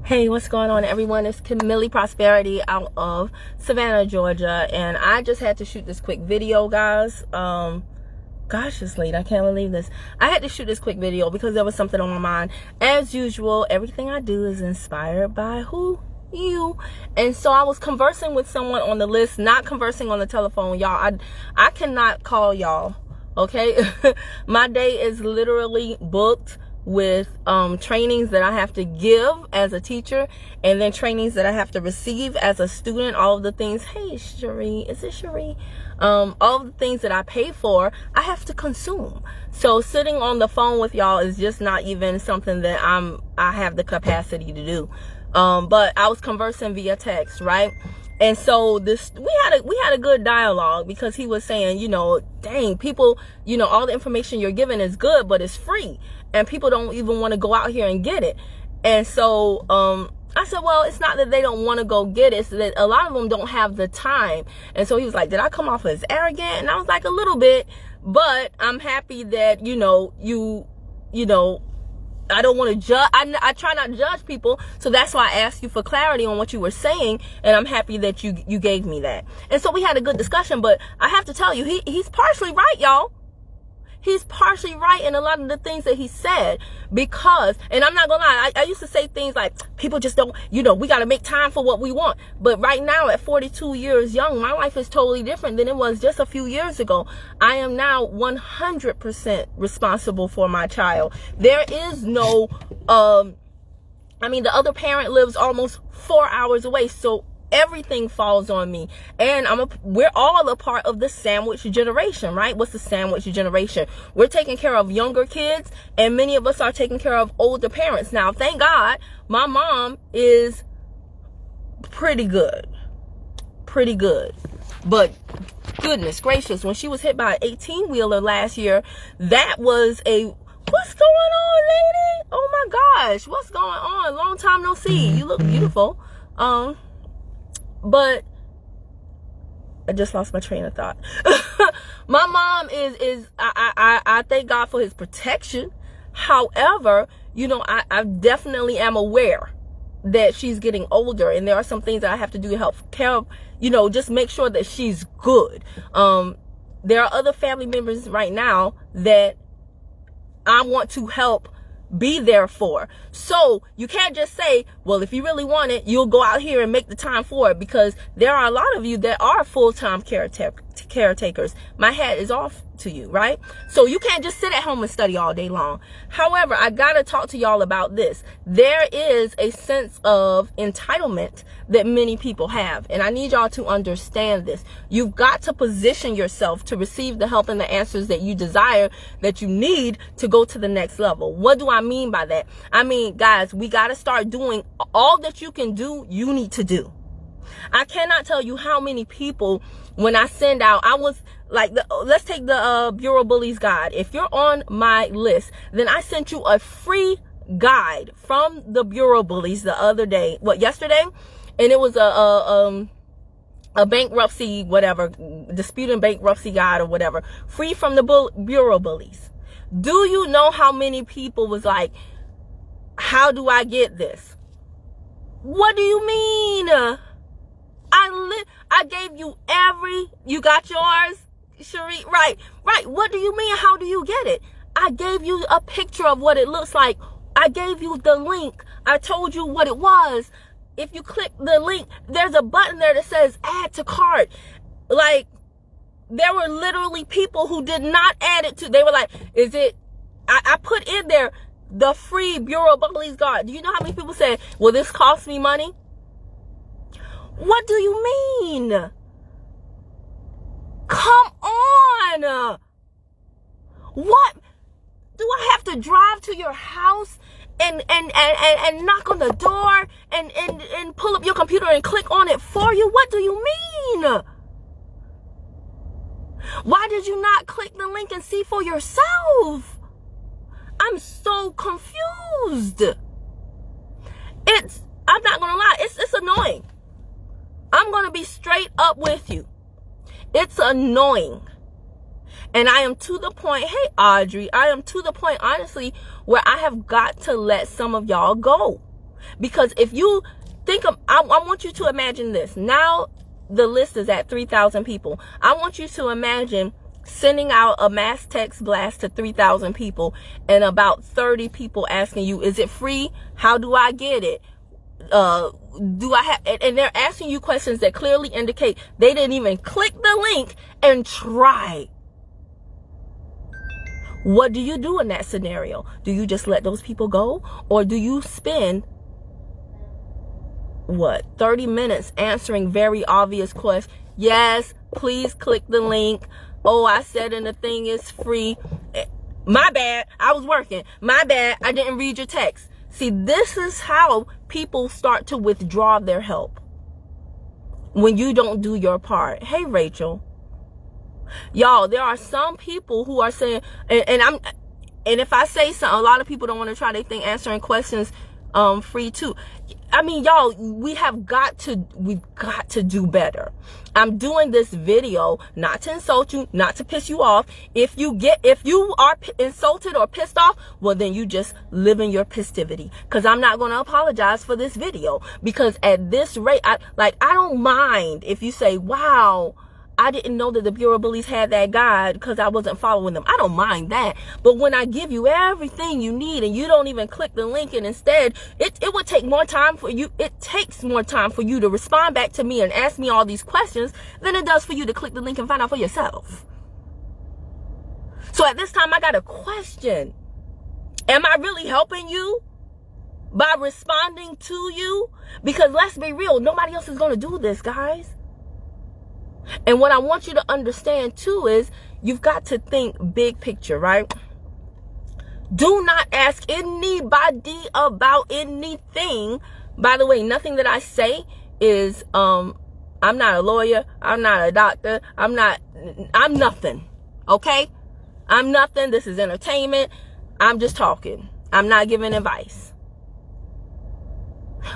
Hey, what's going on, everyone? It's Camille Prosperity out of Savannah, Georgia, and I just had to shoot this quick video, guys. Gosh, it's late. I can't believe this. I had to shoot this quick video because there was something on my mind. As usual, everything I do is inspired by who? You. And so I was conversing with someone on the list, not conversing on the telephone, y'all. I cannot call y'all, okay? My day is literally booked with trainings that I have to give as a teacher, and then trainings that I have to receive as a student. All of the things, hey Cherie, is it Cherie? All of the things that I pay for, I have to consume. So sitting on the phone with y'all is just not even something that I have the capacity to do. But I was conversing via text, right? And so we had a good dialogue, because he was saying, dang, people, all the information you're giving is good, but it's free, and people don't even want to go out here and get it. And so I said, well, it's not that they don't want to go get it, it's that a lot of them don't have the time. And so he was like, did I come off as arrogant? And I was like, a little bit, but I'm happy that I don't want to judge. I try not to judge people. So that's why I asked you for clarity on what you were saying. And I'm happy that you gave me that. And so we had a good discussion, but I have to tell you, he's partially right, y'all. He's partially right in a lot of the things that he said, because, and I'm not gonna lie, I used to say things like, people just don't, we got to make time for what we want. But right now, at 42 years young, my life is totally different than it was just a few years ago. I am now 100% responsible for my child. There is no, the other parent lives almost 4 hours away. So everything falls on me, and we're all a part of the sandwich generation, right? What's the sandwich generation? We're taking care of younger kids, and many of us are taking care of older parents. Now, thank God, my mom is pretty good, but goodness gracious, when she was hit by an 18-wheeler last year, that was what's going on, lady? Oh my gosh, what's going on? Long time no see. You look beautiful. But I just lost my train of thought. My mom I thank God for his protection. However, I definitely am aware that she's getting older, and there are some things that I have to do to help care of, just make sure that she's good. There are other family members right now that I want to help be there for. So you can't just say, well, if you really want it, you'll go out here and make the time for it, because there are a lot of you that are full-time caretakers. My hat is off to you, right? So you can't just sit at home and study all day long. However, I gotta talk to y'all about this. There is a sense of entitlement that many people have, and I need y'all to understand this. You've got to position yourself to receive the help and the answers that you desire, that you need to go to the next level. What do I mean by that? I mean, guys, we gotta start doing all that you can do, you need to do. I cannot tell you how many people, when I send out, I was like, let's take the Bureau Bullies guide. If you're on my list, then I sent you a free guide from the Bureau Bullies the other day, yesterday, and it was a bankruptcy, whatever, disputing bankruptcy guide or whatever, free from the Bureau Bullies. Do you know how many people was like, how do I get this? What do you mean? I gave you you got yours, Cherie? Right. What do you mean? How do you get it? I gave you a picture of what it looks like. I gave you the link. I told you what it was. If you click the link, there's a button there that says add to cart. Like, there were literally people who did not add it to, they were like, I put in there the free Bureau Bullies guide. Do you know how many people said, will this cost me money? What do you mean? Come on. What? Do I have to drive to your house and knock on the door and pull up your computer and click on it for you? What do you mean? Why did you not click the link and see for yourself? I'm so confused. I'm not gonna lie, it's annoying. I'm gonna be straight up with you. It's annoying. And I am to the point, hey Audrey, I am to the point, honestly, where I have got to let some of y'all go. Because if you think of, I want you to imagine this. Now the list is at 3,000 people. I want you to imagine sending out a mass text blast to 3,000 people and about 30 people asking you, is it free? How do I get it? Do I have, and they're asking you questions that clearly indicate they didn't even click the link and try. What do you do in that scenario? Do you just let those people go? Or do you spend 30 minutes answering very obvious questions? Yes, please click the link. Oh, I said in the thing is free. My bad, I was working. My bad, I didn't read your text. See, this is how people start to withdraw their help. When you don't do your part. Hey, Rachel. Y'all, there are some people who are saying, and if I say something, a lot of people don't want to try. They think answering questions free too. I mean, y'all, we've got to do better. I'm doing this video not to insult you, not to piss you off. If you are insulted or pissed off, well, then you just live in your pistivity. Because I'm not going to apologize for this video. Because at this rate, I don't mind if you say, wow, I didn't know that the Bureau of Bullies had that guide because I wasn't following them. I don't mind that. But when I give you everything you need and you don't even click the link, and instead it would take more time for you. It takes more time for you to respond back to me and ask me all these questions than it does for you to click the link and find out for yourself. So at this time, I got a question. Am I really helping you by responding to you? Because let's be real, nobody else is going to do this, guys. And what I want you to understand too is you've got to think big picture, right? Do not ask anybody about anything. By the way, nothing that I say is, I'm not a lawyer. I'm not a doctor. I'm nothing. Okay? I'm nothing. This is entertainment. I'm just talking. I'm not giving advice.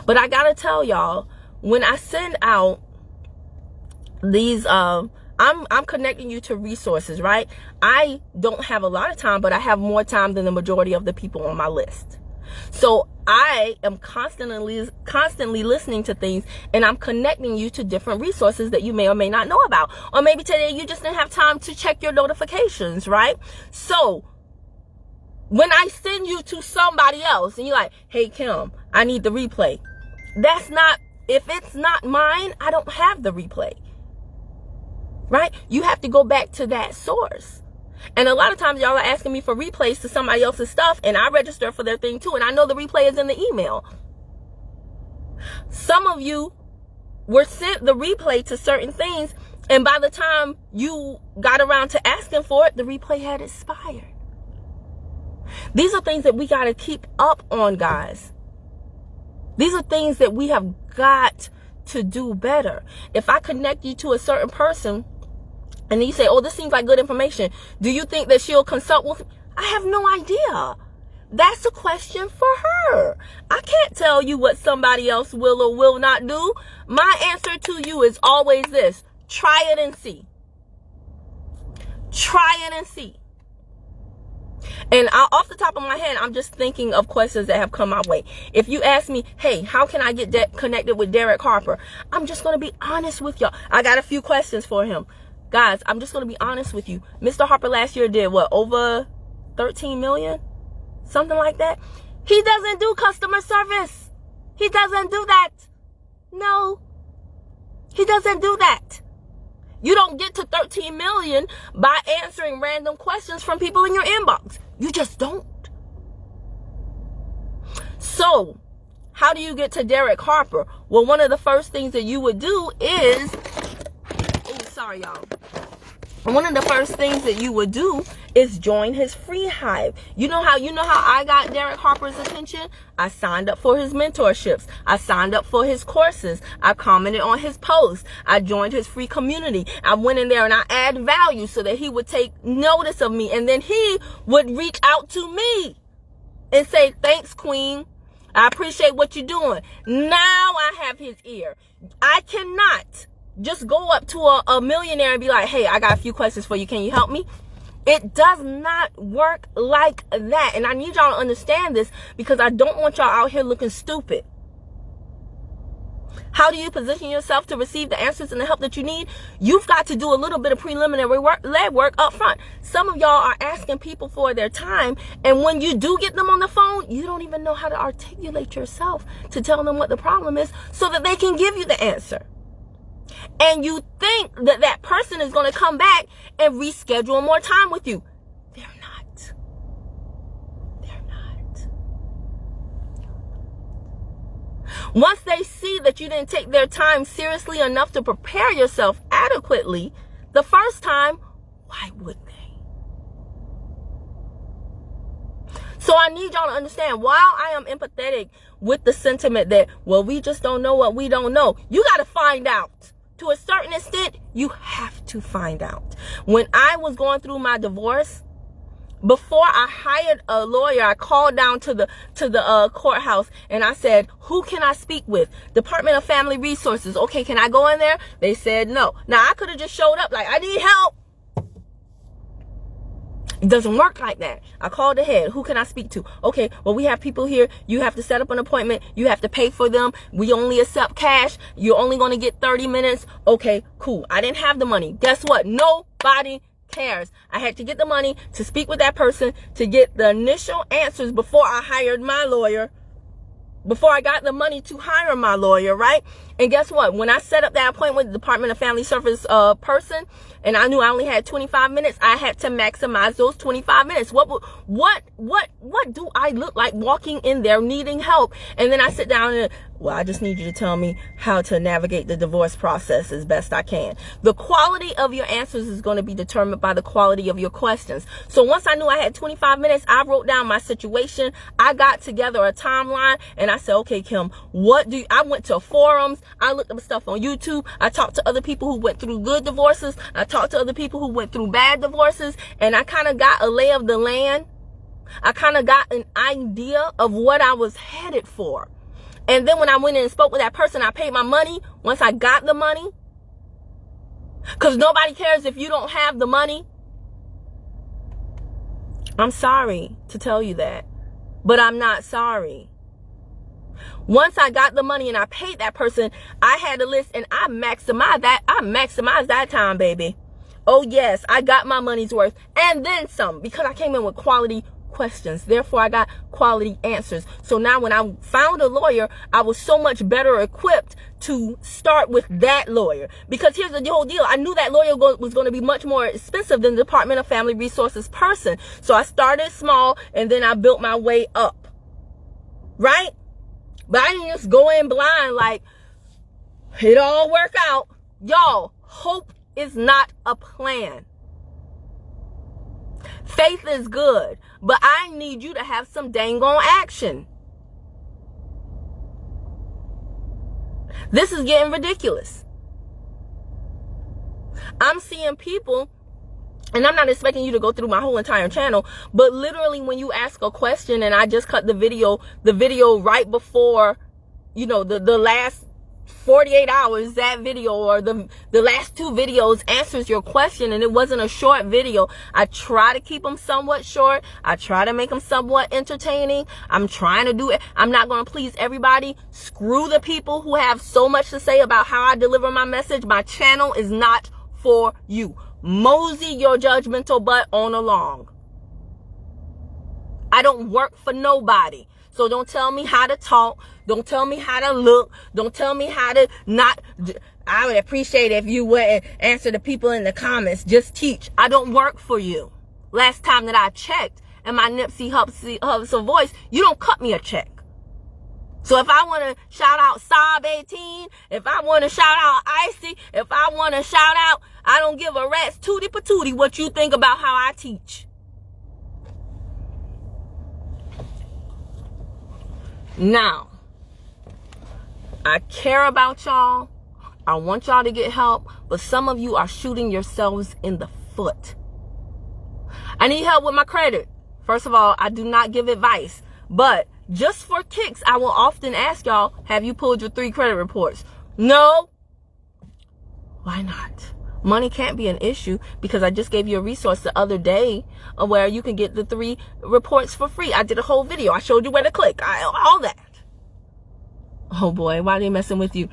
But I gotta tell y'all, when I send out these, I'm connecting you to resources, right? I don't have a lot of time, but I have more time than the majority of the people on my list. So I am constantly listening to things, and I'm connecting you to different resources that you may or may not know about. Or maybe today you just didn't have time to check your notifications, right? So when I send you to somebody else and you're like, hey, Kim, I need the replay. If it's not mine, I don't have the replay. Right? You have to go back to that source. And a lot of times y'all are asking me for replays to somebody else's stuff, and I register for their thing too, and I know the replay is in the email. Some of you were sent the replay to certain things, and by the time you got around to asking for it, the replay had expired. These are things that we got to keep up on, guys. These are things that we have got to do better. If I connect you to a certain person, and you say, oh, this seems like good information, do you think that she'll consult with me? I have no idea. That's a question for her. I can't tell you what somebody else will or will not do. My answer to you is always this: try it and see. Try it and see. And off the top of my head, I'm just thinking of questions that have come my way. If you ask me, hey, how can I get connected with Derrick Harper? I'm just going to be honest with y'all. I got a few questions for him. Guys, I'm just going to be honest with you. Mr. Harper last year did what? Over 13 million? Something like that. He doesn't do customer service. He doesn't do that. No. He doesn't do that. You don't get to 13 million by answering random questions from people in your inbox. You just don't. So, how do you get to Derrick Harper? Well, one of the first things that you would do is, sorry, y'all. One of the first things that you would do is join his free hive. You know how I got Derrick Harper's attention? I signed up for his mentorships. I signed up for his courses. I commented on his posts. I joined his free community. I went in there and I add value so that he would take notice of me. And then he would reach out to me and say, thanks, Queen. I appreciate what you're doing. Now I have his ear. I cannot just go up to a millionaire and be like, hey, I got a few questions for you. Can you help me? It does not work like that. And I need y'all to understand this, because I don't want y'all out here looking stupid. How do you position yourself to receive the answers and the help that you need? You've got to do a little bit of preliminary legwork up front. Some of y'all are asking people for their time, and when you do get them on the phone, you don't even know how to articulate yourself to tell them what the problem is so that they can give you the answer. And you think that that person is going to come back and reschedule more time with you. They're not. They're not. Once they see that you didn't take their time seriously enough to prepare yourself adequately the first time, why would they? So I need y'all to understand, while I am empathetic with the sentiment that, well, we just don't know what we don't know, you got to find out. To a certain extent, you have to find out. When I was going through my divorce, before I hired a lawyer, I called down to the courthouse and I said, who can I speak with? Department of Family Resources. Okay, can I go in there? They said no. Now, I could have just showed up like, I need help. It doesn't work like that. I called ahead. Who can I speak to? Okay, well, we have people here. You have to set up an appointment. You have to pay for them. We only accept cash. You're only going to get 30 minutes. Okay, cool. I didn't have the money. Guess what? Nobody cares. I had to get the money to speak with that person to get the initial answers before I hired my lawyer. Before I got the money to hire my lawyer, right? And guess what? When I set up that appointment with the Department of Family Service person, and I knew I only had 25 minutes, I had to maximize those 25 minutes. What do I look like walking in there needing help? And then I sit down and, well, I just need you to tell me how to navigate the divorce process as best I can. The quality of your answers is going to be determined by the quality of your questions. So once I knew I had 25 minutes, I wrote down my situation. I got together a timeline and I said, okay, Kim, I went to forums. I looked up stuff on YouTube. I talked to other people who went through good divorces. I talked to other people who went through bad divorces, and I kind of got a lay of the land. I kind of got an idea of what I was headed for. And then when I went in and spoke with that person, I paid my money once I got the money. Because nobody cares if you don't have the money. I'm sorry to tell you that, but I'm not sorry. Once I got the money and I paid that person, I had a list and I maximized that. I maximized that time, baby. Oh yes, I got my money's worth and then some, because I came in with quality questions. Therefore, I got quality answers. So now when I found a lawyer, I was so much better equipped to start with that lawyer. Because here's the whole deal. I knew that lawyer was going to be much more expensive than the Department of Family Resources person. So I started small and then I built my way up. Right? But I didn't just go in blind like it all work out. Y'all, hope is not a plan. Faith is good, but I need you to have some dang on action. This is getting ridiculous. I'm seeing people, and I'm not expecting you to go through my whole entire channel, but literally when you ask a question, and I just cut the video right before, you know, the last 48 hours, that video or the last two videos answers your question, and it wasn't a short video. I try to keep them somewhat short. I try to make them somewhat entertaining. I'm trying to do it. I'm not going to please everybody. Screw the people who have so much to say about how I deliver my message. My channel is not for you. Mosey your judgmental butt on along. I don't work for nobody. So don't tell me how to talk. Don't tell me how to look. Don't tell me how to not. I would appreciate it if you wouldn't answer the people in the comments. Just teach. I don't work for you. Last time that I checked in my Nipsey Hussle voice, you don't cut me a check. So if I want to shout out Saab 18, if I want to shout out Icy, if I want to shout out, I don't give a rat's tootie patootie what you think about how I teach. Now, I care about y'all. I want y'all to get help, but some of you are shooting yourselves in the foot. I need help with my credit. First of all, I do not give advice, but just for kicks, I will often ask y'all, have you pulled your 3 credit reports? No. Why not? Money can't be an issue, because I just gave you a resource the other day where you can get the 3 reports for free. I did a whole video. I showed you where to click. All that. Oh boy, why are they messing with you?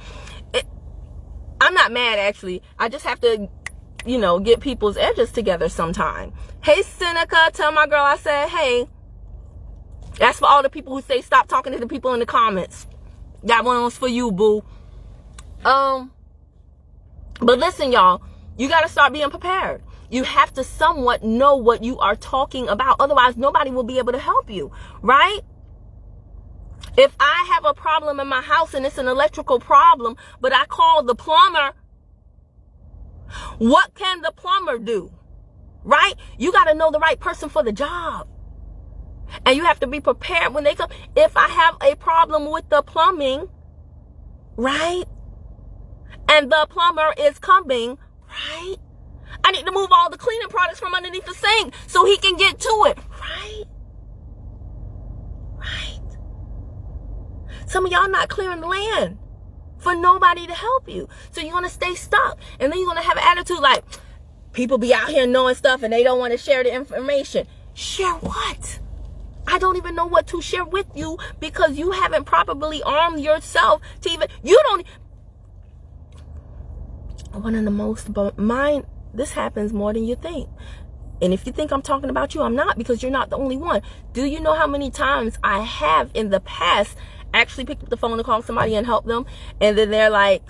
I'm not mad, actually. I just have to, get people's edges together sometime. Hey, Seneca, tell my girl I said, hey. That's for all the people who say stop talking to the people in the comments. That one was for you, boo. But listen, y'all, you got to start being prepared. You have to somewhat know what you are talking about. Otherwise, nobody will be able to help you, right? If I have a problem in my house and it's an electrical problem, but I call the plumber, what can the plumber do? Right? You got to know the right person for the job. And you have to be prepared when they come. If I have a problem with the plumbing, right? And the plumber is coming, right? I need to move all the cleaning products from underneath the sink so he can get to it, right? Right. Some of y'all not clearing the land for nobody to help you. So you're going to stay stuck. And then you're going to have an attitude like, people be out here knowing stuff and they don't want to share the information. Share what? I don't even know what to share with you because you haven't properly armed yourself to even, one of the most, but mine, this happens more than you think. And if you think I'm talking about you, I'm not, because you're not the only one. Do you know how many times I have in the past actually picked up the phone to call somebody and help them? And then they're like,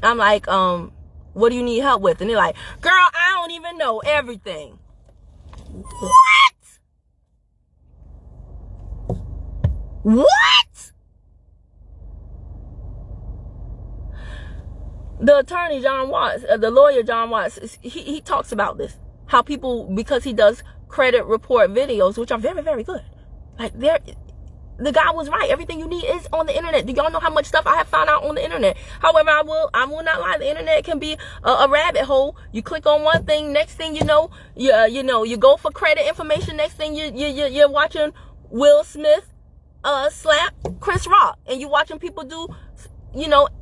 I'm like, what do you need help with? And they're like, girl, I don't even know everything. What? What? The attorney, John Watts, the lawyer, John Watts, he talks about this. How people, because he does credit report videos, which are very, very good. Like, the guy was right. Everything you need is on the internet. Do y'all know how much stuff I have found out on the internet? However, I will not lie. The internet can be a rabbit hole. You click on one thing, next thing you know, you go for credit information. Next thing you're watching Will Smith slap Chris Rock, and you watching people do,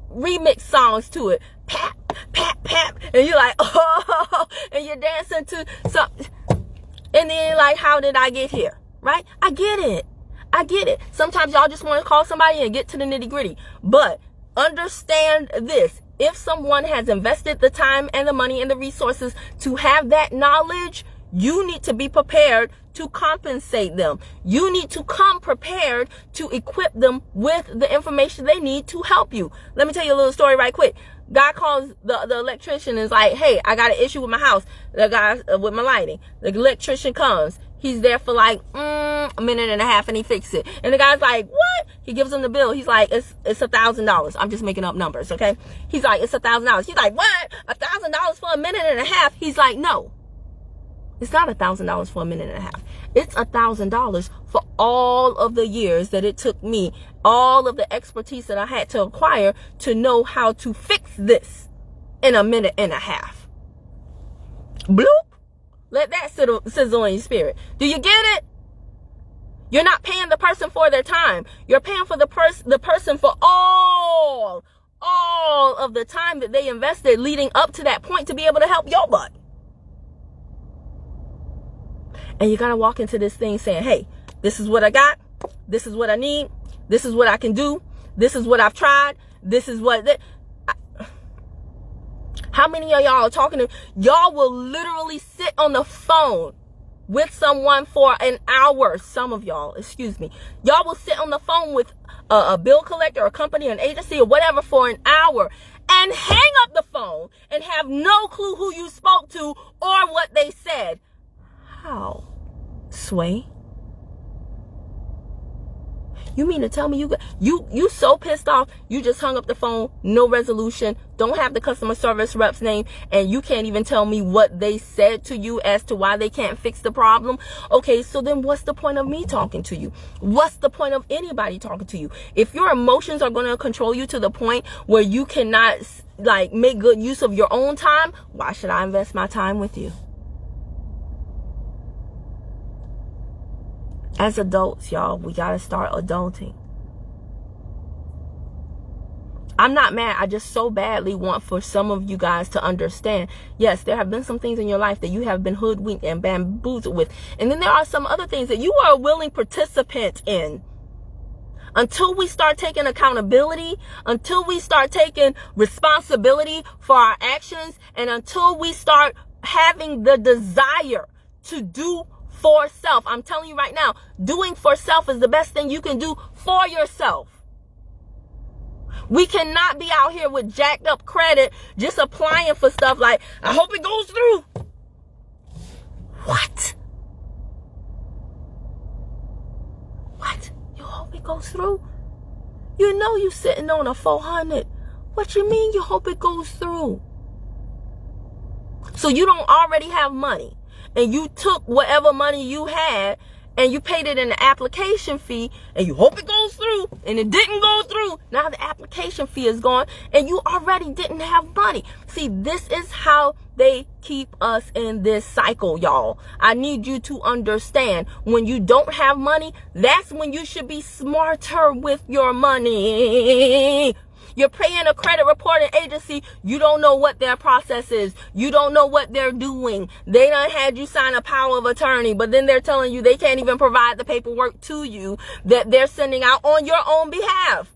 remix songs to it. Pap, pap, pap, and you're like, oh, and you're dancing to something, and then like, how did I get here? Right? I get it. Sometimes y'all just want to call somebody and get to the nitty gritty, but understand this: if someone has invested the time and the money and the resources to have that knowledge, you need to be prepared to compensate them. You need to come prepared to equip them with the information they need to help you. Let me tell you a little story right quick. Guy calls the electrician and is like, hey, I got an issue with my house. The guy with my lighting. The electrician comes. He's there for like a minute and a half and he fixes it. And the guy's like, what? He gives him the bill. He's like, it's $1,000. I'm just making up numbers, okay? He's like, it's $1,000. He's like, what? $1,000 for a minute and a half? He's like, no. It's not $1,000 for a minute and a half. It's $1,000 for all of the years that it took me, all of the expertise that I had to acquire to know how to fix this in a minute and a half. Bloop. Let that sizzle in your spirit. Do you get it? You're not paying the person for their time. You're paying for the person for all of the time that they invested leading up to that point to be able to help your butt. And you got to walk into this thing saying, hey, this is what I got. This is what I need. This is what I can do. This is what I've tried. This is what... How many of y'all are talking to... Y'all will literally sit on the phone with someone for an hour. Some of y'all, excuse me. Y'all will sit on the phone with a bill collector, a company, an agency, or whatever for an hour and hang up the phone and have no clue who you spoke to or what they said. How? Sway? You mean to tell me you so pissed off, you just hung up the phone, no resolution, don't have the customer service rep's name, and you can't even tell me what they said to you as to why they can't fix the problem? Okay, so then what's the point of me talking to you? What's the point of anybody talking to you? If your emotions are going to control you to the point where you cannot like make good use of your own time, why should I invest my time with you? As adults, y'all, we got to start adulting. I'm not mad. I just so badly want for some of you guys to understand. Yes, there have been some things in your life that you have been hoodwinked and bamboozled with. And then there are some other things that you are a willing participant in. Until we start taking accountability, until we start taking responsibility for our actions, and until we start having the desire to do for self. I'm telling you right now, doing for self is the best thing you can do for yourself. We cannot be out here with jacked up credit, just applying for stuff like, I hope it goes through. What? What? You hope it goes through? You know you sitting on a 400. What you mean you hope it goes through? So you don't already have money, and you took whatever money you had and you paid it in the application fee, and you hope it goes through, and it didn't go through. Now the application fee is gone, and you already didn't have money. See, this is how they keep us in this cycle, y'all. I need you to understand, when you don't have money, that's when you should be smarter with your money. You're paying a credit reporting agency. You don't know what their process is. You don't know what they're doing. They done had you sign a power of attorney, but then they're telling you they can't even provide the paperwork to you that they're sending out on your own behalf.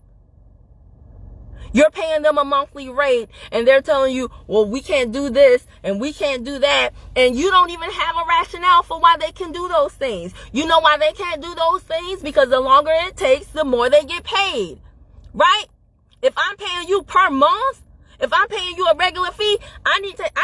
You're paying them a monthly rate, and they're telling you, well, we can't do this and we can't do that. And you don't even have a rationale for why they can do those things. You know why they can't do those things? Because the longer it takes, the more they get paid, right? If I'm paying you per month, if I'm paying you a regular fee, I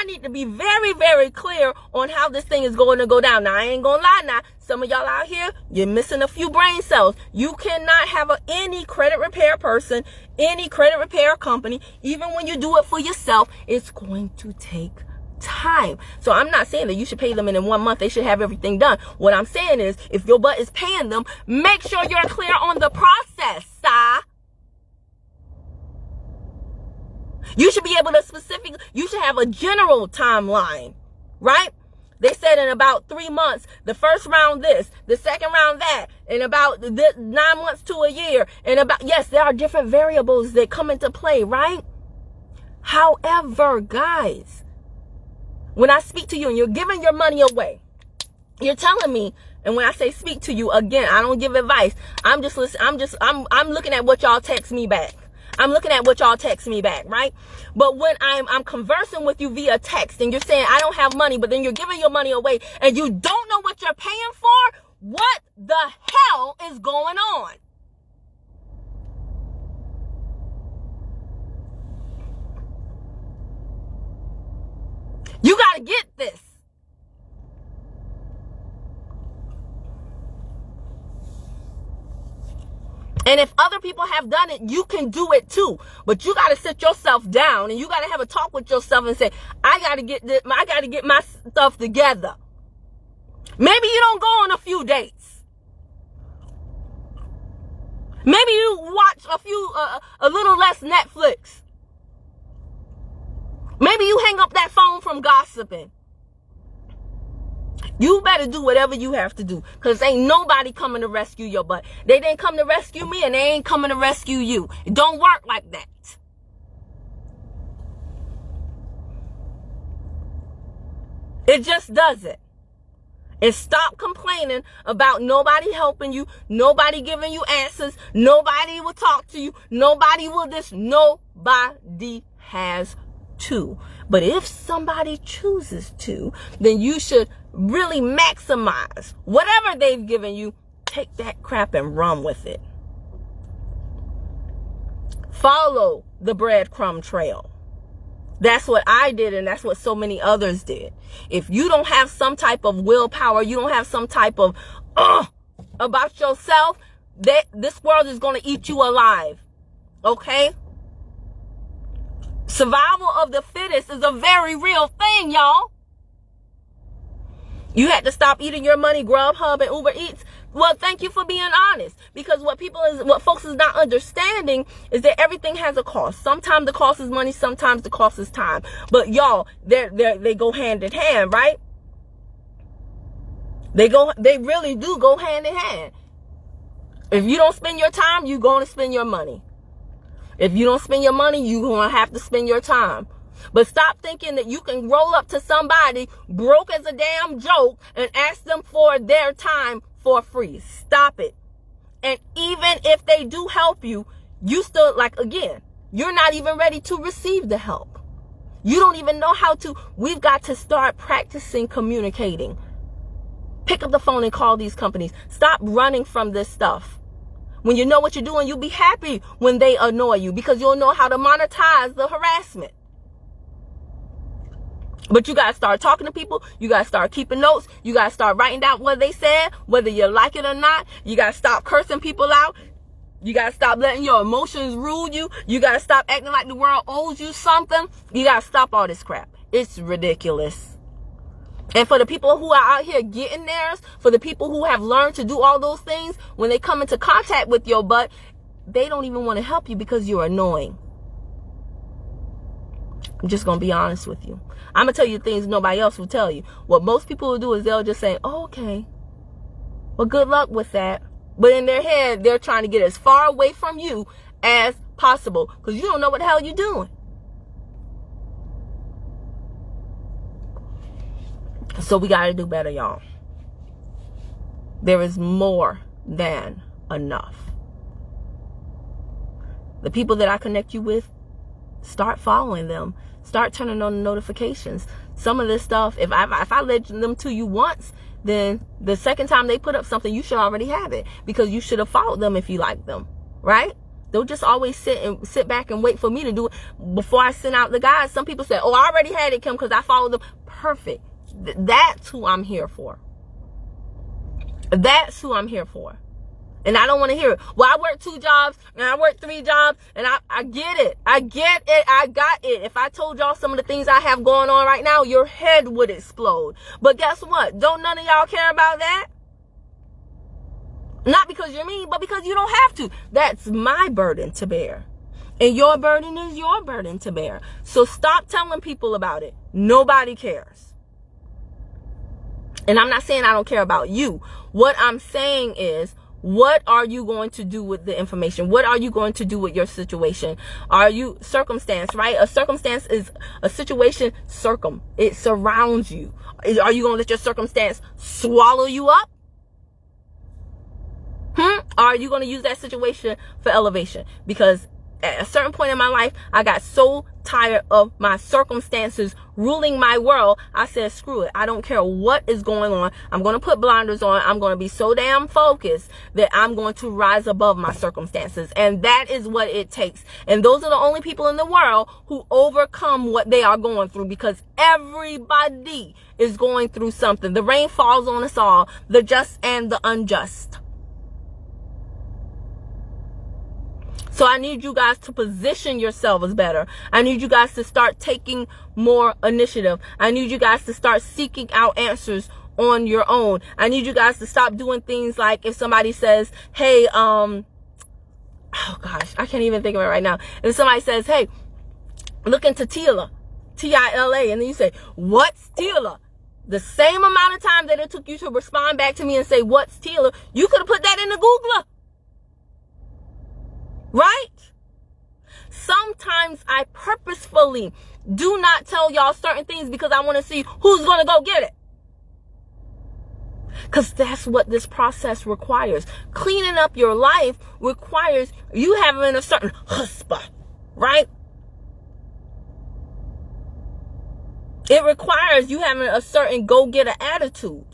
need to be very, very clear on how this thing is going to go down. Now, I ain't gonna lie now. Some of y'all out here, you're missing a few brain cells. You cannot have any credit repair person, any credit repair company, even when you do it for yourself, it's going to take time. So I'm not saying that you should pay them and in 1 month they should have everything done. What I'm saying is, if your butt is paying them, make sure you're clear on the process, You should be able to you should have a general timeline, right? They said in about 3 months, the first round this, the second round that, in about 9 months to a year, and yes, there are different variables that come into play, right? However, guys, when I speak to you and you're giving your money away, you're telling me, and when I say speak to you, again, I don't give advice. I'm just listening. I'm looking at what y'all text me back. I'm looking at what y'all text me back, right? But when I'm conversing with you via text and you're saying I don't have money, but then you're giving your money away and you don't know what you're paying for, what the hell is going on? You got to get this. And if other people have done it, you can do it too. But you got to sit yourself down and you got to have a talk with yourself and say, I got to get this, I got to get my stuff together. Maybe you don't go on a few dates. Maybe you watch a little less Netflix. Maybe you hang up that phone from gossiping. You better do whatever you have to do, because ain't nobody coming to rescue your butt. They didn't come to rescue me, and they ain't coming to rescue you. It don't work like that. It just doesn't. And stop complaining about nobody helping you, nobody giving you answers, nobody will talk to you, nobody will this. Nobody has to. But if somebody chooses to, then you should really maximize whatever they've given you. Take that crap and run with it. Follow the breadcrumb trail. That's what I did, and that's what so many others did. If you don't have some type of willpower, you don't have some type of about yourself, this world is going to eat you alive. Okay? Survival of the fittest is a very real thing, y'all. You had to stop eating your money, Grubhub and Uber Eats. Well, thank you for being honest. Because what folks is not understanding is that everything has a cost. Sometimes the cost is money, sometimes the cost is time. But y'all, they go hand in hand, right? They really do go hand in hand. If you don't spend your time, you're going to spend your money. If you don't spend your money, you're going to have to spend your time. But stop thinking that you can roll up to somebody broke as a damn joke and ask them for their time for free. Stop it. And even if they do help you, you still, like, again, you're not even ready to receive the help. You don't even know how to. We've got to start practicing communicating. Pick up the phone and call these companies. Stop running from this stuff. When you know what you're doing, you'll be happy when they annoy you, because you'll know how to monetize the harassment. But you got to start talking to people. You got to start keeping notes. You got to start writing down what they said, whether you like it or not. You got to stop cursing people out. You got to stop letting your emotions rule you. You got to stop acting like the world owes you something. You got to stop all this crap. It's ridiculous. And for the people who are out here getting theirs, for the people who have learned to do all those things, when they come into contact with your butt, they don't even want to help you because you're annoying. I'm just going to be honest with you. I'm going to tell you things nobody else will tell you. What most people will do is they'll just say, oh, okay, well, good luck with that. But in their head, they're trying to get as far away from you as possible, because you don't know what the hell you're doing. So we got to do better, y'all. There is more than enough. The people that I connect you with, start following them. Start turning on the notifications. Some of this stuff, if I led them to you once, then the second time they put up something, you should already have it, because you should have followed them if you like them, right? Don't just always sit back and wait for me to do it before I send out the guys. Some people say, oh, I already had it, Kim, because I followed them. Perfect. That's who I'm here for. That's who I'm here for. And I don't want to hear it. Well, I work 2 jobs and I work 3 jobs, and I get it. I get it. I got it. If I told y'all some of the things I have going on right now, your head would explode. But guess what? Don't none of y'all care about that? Not because you're mean, but because you don't have to. That's my burden to bear. And your burden is your burden to bear. So stop telling people about it. Nobody cares. And I'm not saying I don't care about you. What I'm saying is, what are you going to do with the information? What are you going to do with your situation? Are you circumstance, right? A circumstance is a situation. It surrounds you. Are you going to let your circumstance swallow you up? Are you going to use that situation for elevation? Because at a certain point in my life, I got so tired of my circumstances ruling my world. I said, screw it. I don't care what is going on. I'm going to put blinders on. I'm going to be so damn focused that I'm going to rise above my circumstances. And that is what it takes. And those are the only people in the world who overcome what they are going through, because everybody is going through something. The rain falls on us all, the just and the unjust. So I need you guys to position yourselves better. I need you guys to start taking more initiative. I need you guys to start seeking out answers on your own. I need you guys to stop doing things like, if somebody says, hey, oh gosh, I can't even think of it right now. If somebody says, hey, look into Tila, T-I-L-A, and then you say, what's Tila? The same amount of time that it took you to respond back to me and say, what's Tila, you could have put that in the Googler. Right? Sometimes I purposefully do not tell y'all certain things because I want to see who's going to go get it. Because that's what this process requires. Cleaning up your life requires you having a certain chutzpah, right? It requires you having a certain go-getter attitude.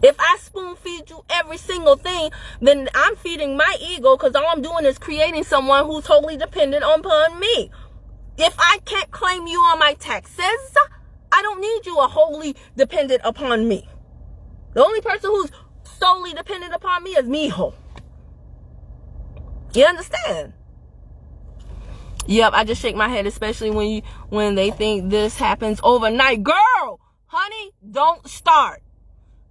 If I spoon feed you every single thing, then I'm feeding my ego, because all I'm doing is creating someone who's totally dependent upon me. If I can't claim you on my taxes, I don't need you wholly dependent upon me. The only person who's solely dependent upon me is mijo. You understand? Yep, I just shake my head, especially when they think this happens overnight. Girl, honey, don't start.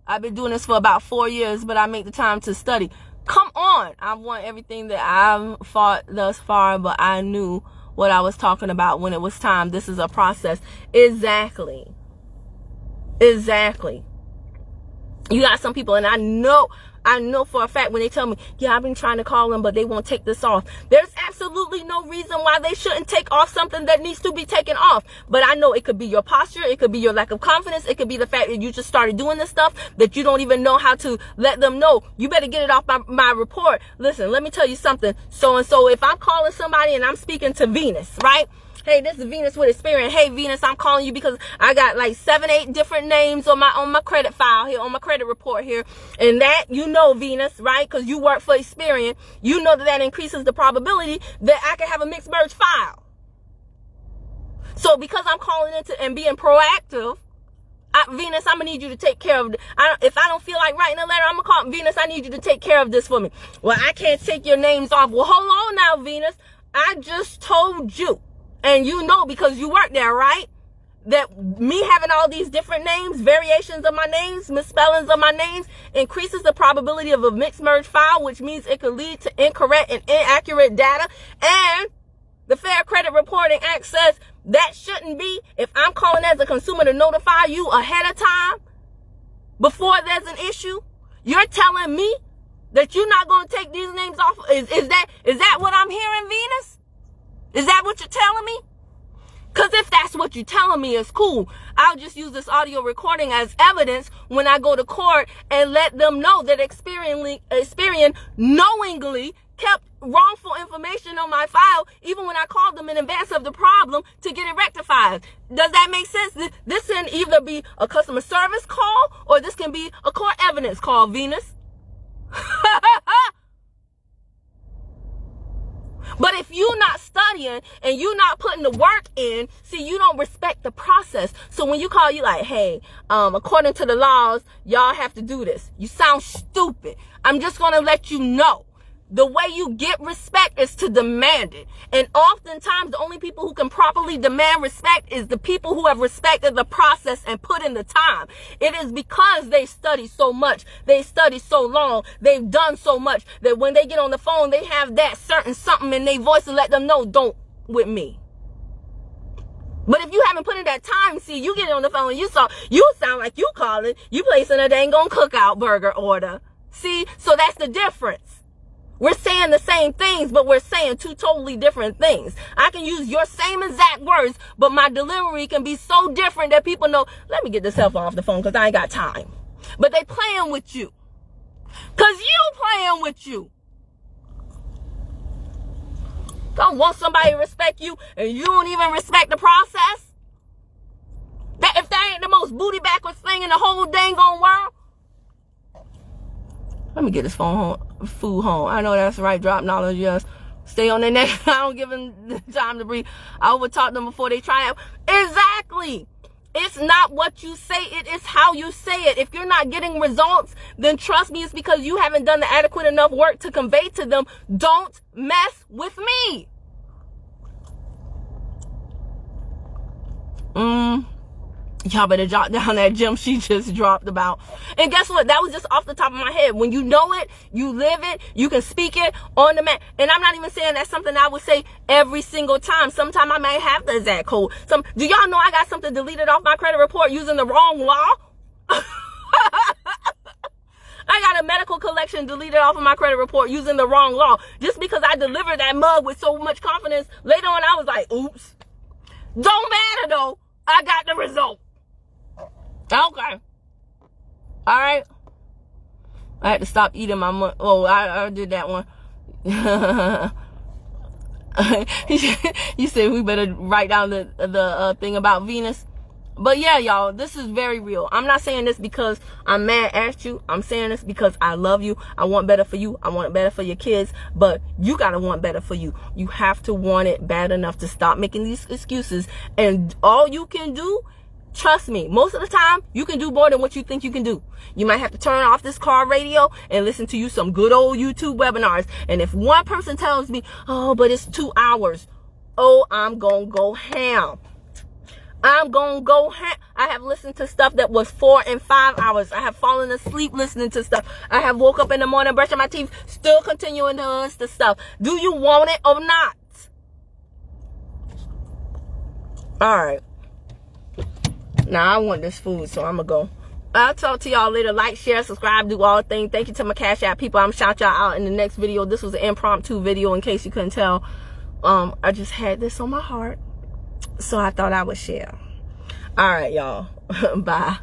I've been doing this for about 4 years, but I make the time to study. Come on. I've won everything that I've fought thus far, but I knew what I was talking about when it was time. This is a process. Exactly. You got some people, and I know for a fact when they tell me, yeah, I've been trying to call them, but they won't take this off. There's absolutely absolutely no reason why they shouldn't take off something that needs to be taken off. But I know it could be your posture. It could be your lack of confidence. It could be the fact that you just started doing this stuff that you don't even know how to let them know. You better get it off my report. Listen, let me tell you something. So if I'm calling somebody and I'm speaking to Venus, right? Hey, this is Venus with Experience. Hey, Venus, I'm calling you because I got like 7, 8 different names on my credit file here, on my credit report here. And that, you know, Venus, right? Because you work for Experience. You know that increases the probability that I can have a mixed merge file. So because I'm calling into and being proactive, Venus, I'm going to need you to take care of it. If I don't feel like writing a letter, I'm going to call Venus. I need you to take care of this for me. Well, I can't take your names off. Well, hold on now, Venus. I just told you. And you know, because you work there, right? That me having all these different names, variations of my names, misspellings of my names, increases the probability of a mixed merge file, which means it could lead to incorrect and inaccurate data. And the Fair Credit Reporting Act says that shouldn't be. If I'm calling as a consumer to notify you ahead of time, before there's an issue, you're telling me that you're not going to take these names off. Is that what I'm hearing, Venus? Is that what you're telling me? Because if that's what you're telling me, it's cool. I'll just use this audio recording as evidence when I go to court and let them know that Experian knowingly kept wrongful information on my file, even when I called them in advance of the problem to get it rectified. Does that make sense? This can either be a customer service call or this can be a court evidence call, Venus. But if you're not studying and you're not putting the work in, see, you don't respect the process. So when you call, you like, hey, according to the laws, y'all have to do this. You sound stupid. I'm just going to let you know. The way you get respect is to demand it. And oftentimes, the only people who can properly demand respect is the people who have respected the process and put in the time. It is because they study so much, they study so long, they've done so much, that when they get on the phone, they have that certain something in their voice to let them know, don't with me. But if you haven't put in that time, see, you get on the phone and you sound like you calling, you placing a dang on cookout burger order. See, so that's the difference. We're saying the same things, but we're saying two totally different things. I can use your same exact words, but my delivery can be so different that people know, let me get this cell phone off the phone because I ain't got time. But they playing with you. Because you playing with you. Don't want somebody to respect you and you don't even respect the process? If that ain't the most booty backwards thing in the whole dang on world? Let me get this food home. I know that's right. Drop knowledge, yes. Stay on their neck. I don't give them the time to breathe. I would talk to them before they try it. Exactly. It's not what you say. It is how you say it. If you're not getting results, then trust me, it's because you haven't done the adequate enough work to convey to them, don't mess with me. Y'all better jot down that gem she just dropped about. And guess what? That was just off the top of my head. When you know it, you live it, you can speak it on the mat. And I'm not even saying that's something I would say every single time. Sometimes I may have the exact code. Do y'all know I got something deleted off my credit report using the wrong law? I got a medical collection deleted off of my credit report using the wrong law. Just because I delivered that mug with so much confidence, later on I was like, oops. Don't matter though. I got the result. Okay. All right. I had to stop eating my money. Oh, I did that one. You said we better write down the thing about Venus. But yeah, y'all, this is very real. I'm not saying this because I'm mad at you. I'm saying this because I love you. I want better for you. I want it better for your kids. But you got to want better for you. You have to want it bad enough to stop making these excuses. And all you can do, trust me, most of the time, you can do more than what you think you can do. You might have to turn off this car radio and listen to you some good old YouTube webinars. And if one person tells me, oh, but it's 2 hours. Oh, I'm going to go ham. I'm going to go I have listened to stuff that was 4 and 5 hours. I have fallen asleep listening to stuff. I have woke up in the morning, brushing my teeth, still continuing to listen to stuff. Do you want it or not? All right. Now, I want this food, so I'm going to go. I'll talk to y'all later. Like, share, subscribe, do all the things. Thank you to my CashApp people. I'm shout y'all out in the next video. This was an impromptu video in case you couldn't tell. I just had this on my heart, so I thought I would share. All right, y'all. Bye.